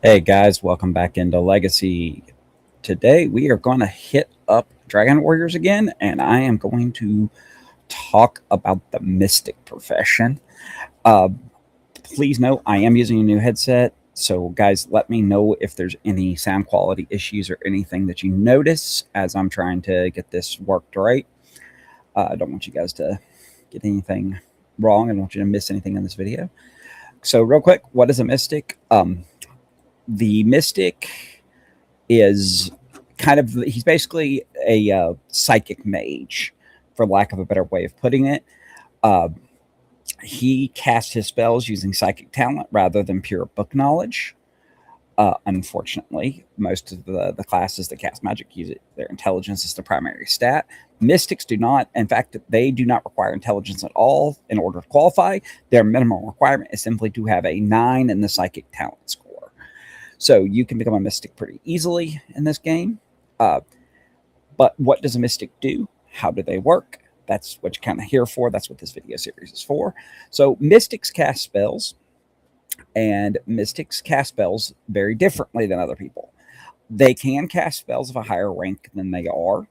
Hey guys, welcome back into Legacy. Today we are going to hit up Dragon Warriors again, and I am going to talk about the Mystic profession. Uh, Please note I am using a new headset, so guys, let me know if there's any sound quality issues or anything that you notice as I'm trying to get this worked right. I don't want you guys to get anything wrong. I don't want you to miss anything in this video. So, real quick, what is a Mystic? The Mystic is he's basically a psychic mage, for lack of a better way of putting it. Uh, he casts his spells using psychic talent rather than pure book knowledge. Unfortunately, most of the classes that cast magic use it. Their intelligence is the primary stat. Mystics do not. In fact, they do not require intelligence at all in order to qualify. Their minimum requirement is simply to have a 9 in the psychic talent score. So you can become a mystic pretty easily in this game. But what does a mystic do? How do they work? That's what you're kind of here for. That's what this video series is for. So mystics cast spells, and mystics cast spells very differently than other people. They can cast spells of a higher rank than they are.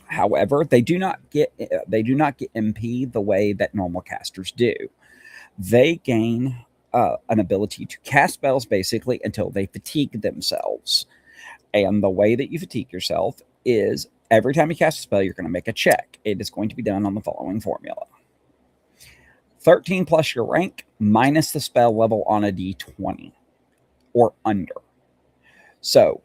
However, they do not get MP the way that normal casters do. They gain an ability to cast spells basically until they fatigue themselves. And the way that you fatigue yourself is every time you cast a spell, you're going to make a check. It is going to be done on the following formula: 13 plus your rank minus the spell level on a d20 or under. So,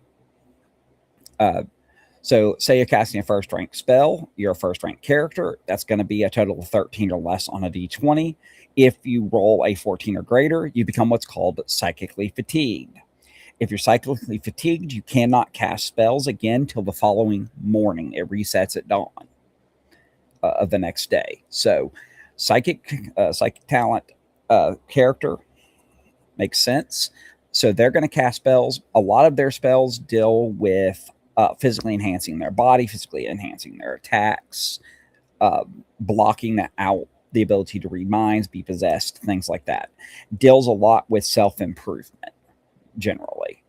say you're casting a first rank spell, you're a first rank character. That's going to be a total of 13 or less on a d20. If you roll a 14 or greater, you become what's called psychically fatigued. If you're psychically fatigued, you cannot cast spells again till the following morning. It resets at dawn of the next day. So, psychic talent character makes sense. So they're going to cast spells. A lot of their spells deal with physically enhancing their body, physically enhancing their attacks, blocking out the ability to read minds, be possessed, things like that. Deals a lot with self-improvement, generally.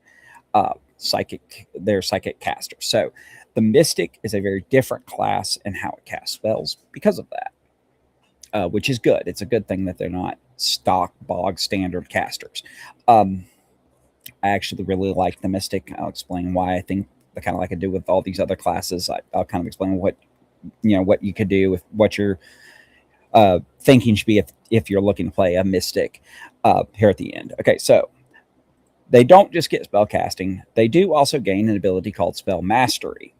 They're psychic casters. So the Mystic is a very different class in how it casts spells because of that, which is good. It's a good thing that they're not stock, bog standard casters. I actually really like the Mystic. I'll explain why I think kind of like I do with all these other classes. I'll kind of explain what you could do with what your thinking should be if you're looking to play a Mystic here at the end. Okay, so they don't just get spell casting. They do also gain an ability called Spell Mastery.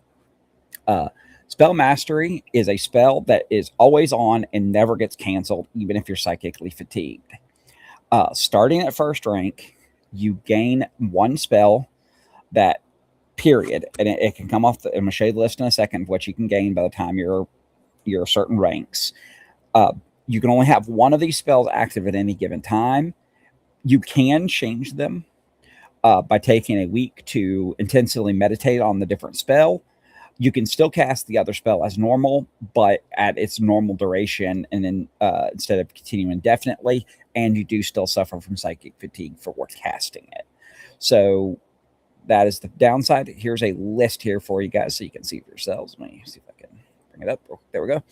Spell Mastery is a spell that is always on and never gets canceled, even if you're psychically fatigued. Starting at first rank, you gain one spell that period, and it can come off. I'm going to show you the list in a second of what you can gain by the time you're certain ranks. You can only have one of these spells active at any given time. You can change them by taking a week to intensely meditate on the different spell. You can still cast the other spell as normal, but at its normal duration, and then instead of continuing indefinitely, and you do still suffer from psychic fatigue for casting it. So that is the downside. Here's a list here for you guys so you can see for yourselves. Let me see if I can bring it up. There we go.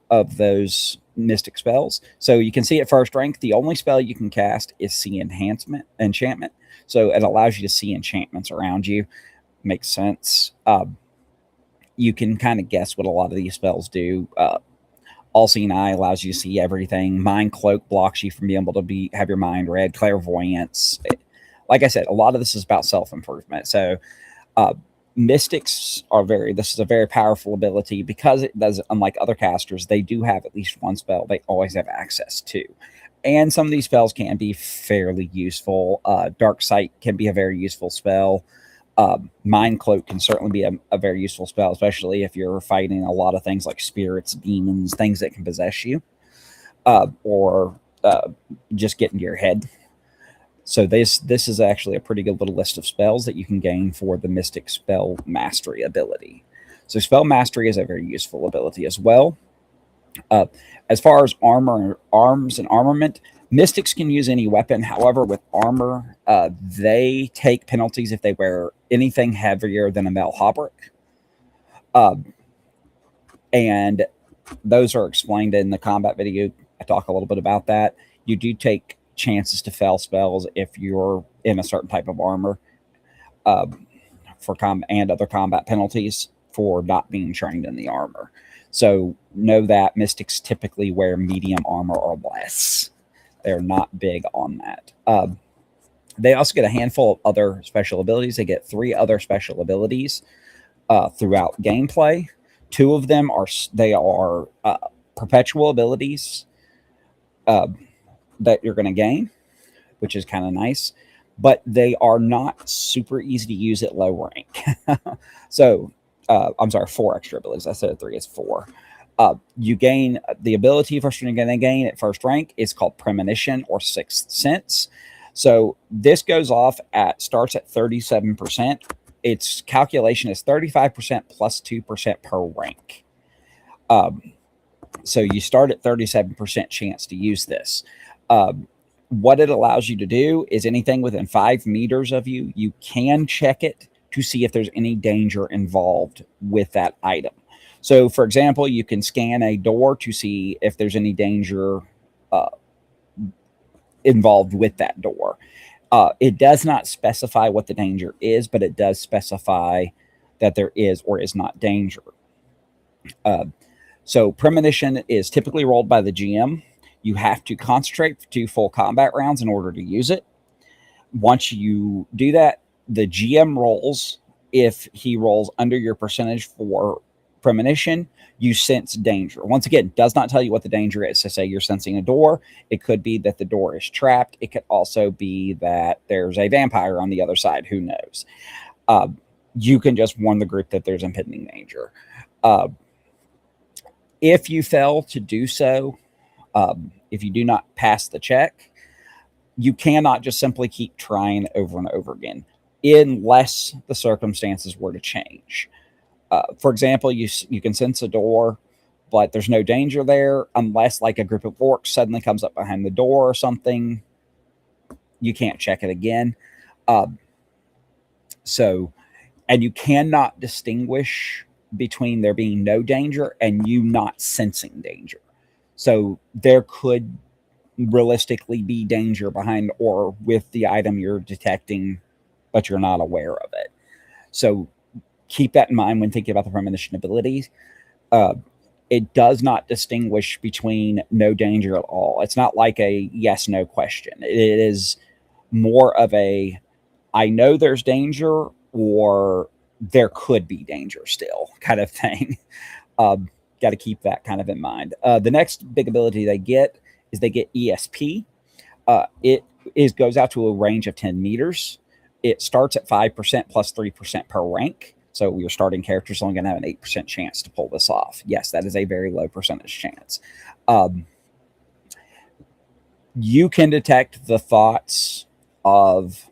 Of those Mystic spells. So you can see at first rank, the only spell you can cast is See Enchantment. So it allows you to see enchantments around you. Makes sense. You can kind of guess what a lot of these spells do. All Seeing Eye allows you to see everything. Mind Cloak blocks you from being able to have your mind read. Clairvoyance. Like I said, a lot of this is about self-improvement. So Mystics this is a very powerful ability because it does, unlike other casters, they do have at least one spell they always have access to. And some of these spells can be fairly useful. Dark Sight can be a very useful spell. Mind Cloak can certainly be a very useful spell, especially if you're fighting a lot of things like spirits, demons, things that can possess you, or just get into your head. So this is actually a pretty good little list of spells that you can gain for the Mystic Spell Mastery ability. So Spell Mastery is a very useful ability as well. As far as arms and armament, Mystics can use any weapon. However, with armor, they take penalties if they wear anything heavier than a Mel Hauberk. And those are explained in the combat video. I talk a little bit about that. You do take chances to fail spells if you're in a certain type of armor for and other combat penalties for not being trained in the armor. So know that Mystics typically wear medium armor or less. They're not big on that. They also get a handful of other special abilities. They get 3 other special abilities throughout gameplay. 2 of them are perpetual abilities that you're going to gain, which is kind of nice. But they are not super easy to use at low rank. So, I'm sorry, 4 extra abilities. I said 3, it's 4. You gain the ability first you're going to gain at first rank is called Premonition or Sixth Sense. So this goes off starts at 37%. Its calculation is 35% plus 2% per rank. So you start at 37% chance to use this. What it allows you to do is anything within 5 meters of you, you can check it to see if there's any danger involved with that item. So, for example, you can scan a door to see if there's any danger involved with that door. It does not specify what the danger is, but it does specify that there is or is not danger. So Premonition is typically rolled by the GM. You have to concentrate for 2 full combat rounds in order to use it. Once you do that, the GM rolls. If he rolls under your percentage for Premonition, you sense danger. Once again, does not tell you what the danger is. So say you're sensing a door. It could be that the door is trapped. It could also be that there's a vampire on the other side. Who knows? You can just warn the group that there's impending danger. If you fail to do so, if you do not pass the check, you cannot just simply keep trying over and over again unless the circumstances were to change. For example, you can sense a door, but there's no danger there unless like a group of orcs suddenly comes up behind the door or something. You can't check it again. And you cannot distinguish between there being no danger and you not sensing danger. So there could realistically be danger behind or with the item you're detecting, but you're not aware of it. So keep that in mind when thinking about the Premonition abilities. It does not distinguish between no danger at all. It's not like a yes-no question. It is more of a, I know there's danger or there could be danger still kind of thing. Got to keep that kind of in mind. The next big ability they get is they get ESP. It goes out to a range of 10 meters. It starts at 5% plus 3% per rank. So your starting character is only going to have an 8% chance to pull this off. Yes, that is a very low percentage chance. You can detect the thoughts of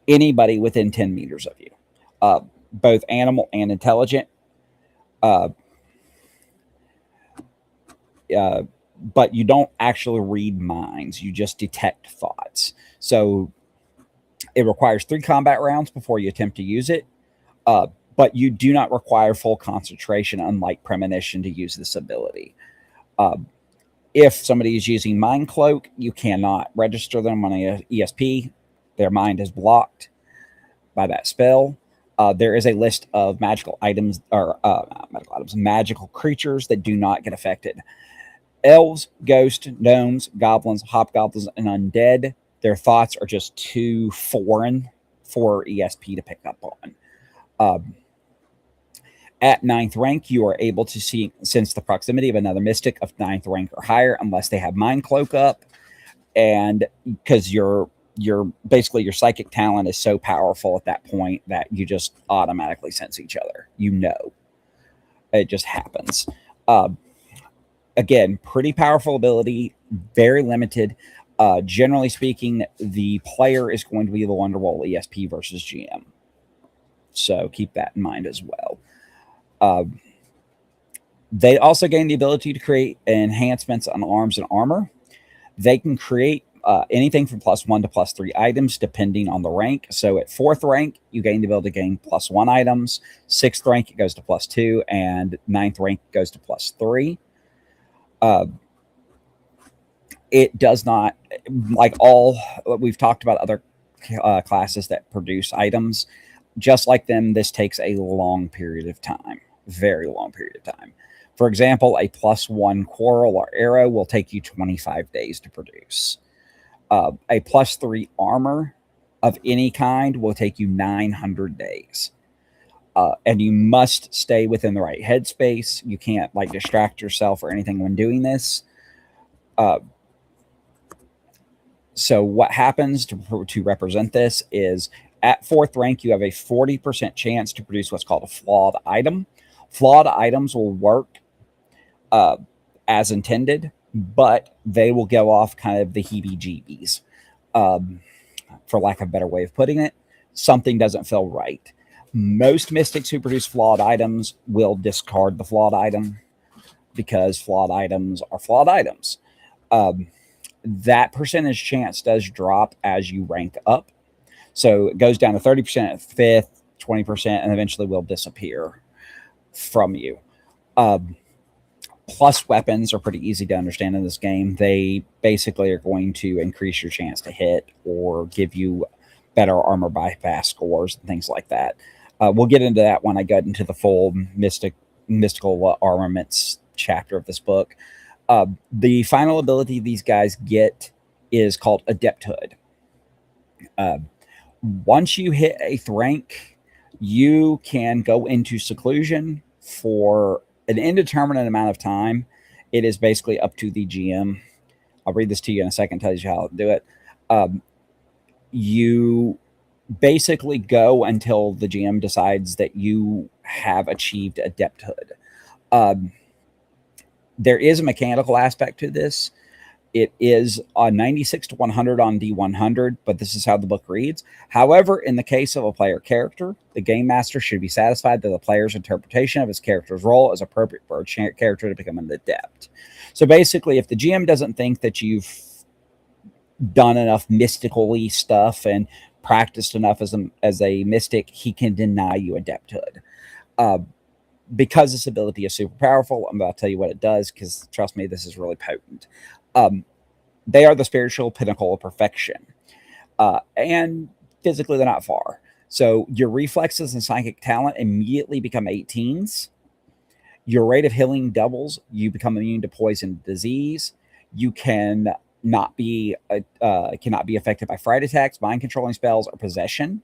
anybody within 10 meters of you, both animal and intelligent. But you don't actually read minds. You just detect thoughts. So it requires 3 combat rounds before you attempt to use it. But you do not require full concentration, unlike Premonition, to use this ability. If somebody is using Mind Cloak, you cannot register them on an ESP. Their mind is blocked by that spell. There is a list of magical items or magical creatures that do not get affected. Elves, ghosts, gnomes, goblins, hobgoblins, and undead, their thoughts are just too foreign for ESP to pick up on. At 9th rank, you are able to sense the proximity of another mystic of 9th rank or higher, unless they have Mind Cloak up, and because your basically your psychic talent is so powerful at that point that you just automatically sense each other. You know, it just happens. Again, pretty powerful ability, very limited. Generally speaking, the player is going to be the one to roll ESP versus GM. So keep that in mind as well. They also gain the ability to create enhancements on arms and armor. They can create anything from +1 to +3 items depending on the rank. So at 4th rank, you gain the ability to gain +1 items. 6th rank, it goes to +2, and 9th rank goes to +3. It does not, like all we've talked about other classes that produce items, just like them, this takes a long period of time, very long period of time. For example, a +1 quarrel or arrow will take you 25 days to produce. A +3 armor of any kind will take you 900 days. And you must stay within the right headspace. You can't like distract yourself or anything when doing this. So what happens to represent this is at 4th rank, you have a 40% chance to produce what's called a flawed item. Flawed items will work as intended, but they will go off kind of the heebie-jeebies. For lack of a better way of putting it, something doesn't feel right. Most mystics who produce flawed items will discard the flawed item because flawed items are flawed items. That percentage chance does drop as you rank up. So it goes down to 30% at 5th, 20%, and eventually will disappear from you. Plus weapons are pretty easy to understand in this game. They basically are going to increase your chance to hit or give you better armor bypass scores and things like that. We'll get into that when I get into the full mystical armaments chapter of this book. The final ability these guys get is called Adepthood. Once you hit 8th rank, you can go into seclusion for an indeterminate amount of time. It is basically up to the GM. I'll read this to you in a second, tells you how to do it. You basically go until the GM decides that you have achieved Adepthood. There is a mechanical aspect to this. It is a 96 to 100 on D100, but this is how the book reads. However, in the case of a player character, the game master should be satisfied that the player's interpretation of his character's role is appropriate for a character to become an adept. So basically, if the GM doesn't think that you've done enough mystically stuff and practiced enough as a mystic, he can deny you adepthood. Because this ability is super powerful, I'm about to tell you what it does, because trust me, this is really potent. They are the spiritual pinnacle of perfection. And physically, they're not far. So your reflexes and psychic talent immediately become 18s. Your rate of healing doubles. You become immune to poison, disease. You cannot be affected by fright attacks, mind controlling spells, or possession.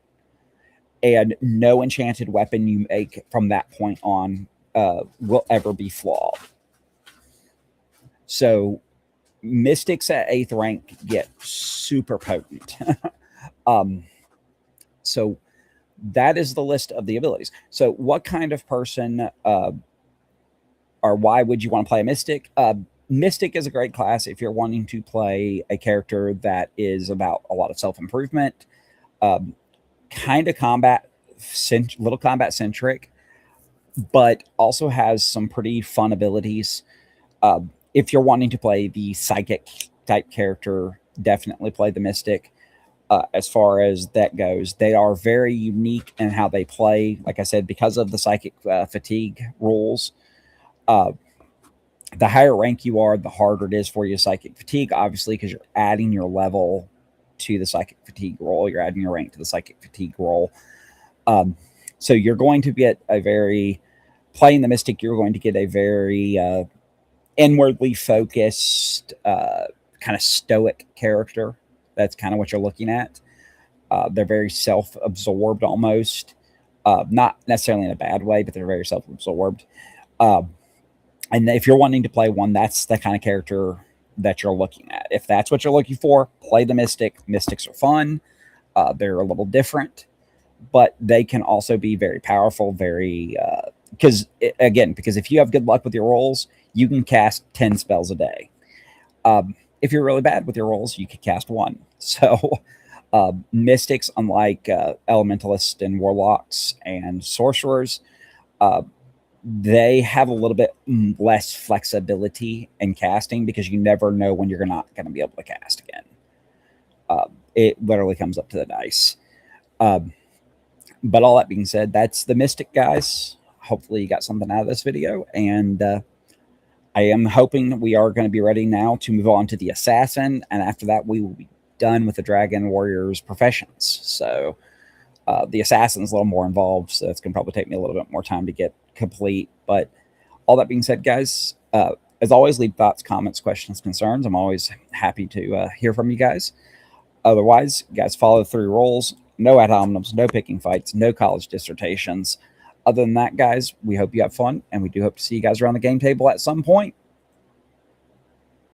And no enchanted weapon you make from that point on will ever be flawed. So mystics at 8th rank get super potent. So that is the list of the abilities. So what kind of person or why would you want to play a mystic? Mystic is a great class if you're wanting to play a character that is about a lot of self-improvement, kind of little combat centric, but also has some pretty fun abilities. If you're wanting to play the psychic type character, definitely play the mystic. As far as that goes, they are very unique in how they play. Like I said, because of the psychic fatigue rules, the higher rank you are, the harder it is for you psychic fatigue, obviously, because you're adding your level to the psychic fatigue roll. You're adding your rank to the psychic fatigue roll. So you're going to get playing the mystic, you're going to get a very inwardly focused, kind of stoic character. That's kind of what you're looking at. They're very self-absorbed almost. Not necessarily in a bad way, but they're very self-absorbed. And if you're wanting to play one, that's the kind of character that you're looking at. If that's what you're looking for, play the mystic. Mystics are fun. They're a little different, but they can also be very powerful, because if you have good luck with your rolls, you can cast 10 spells a day. If you're really bad with your rolls, you could cast 1. So mystics, unlike elementalists and warlocks and sorcerers, they have a little bit less flexibility in casting because you never know when you're not going to be able to cast again. It literally comes up to the dice. But all that being said, that's the Mystic, guys. Hopefully you got something out of this video, and I am hoping we are going to be ready now to move on to the Assassin, and after that we will be done with the Dragon Warriors professions. So the Assassin's a little more involved, so it's going to probably take me a little bit more time to get complete. But all that being said, guys, as always, leave thoughts, comments, questions, concerns. I'm always happy to hear from you guys. Otherwise, guys, follow the 3 rules. No ad hominems, no picking fights, no college dissertations. Other than that, guys, we hope you have fun, and we do hope to see you guys around the game table at some point.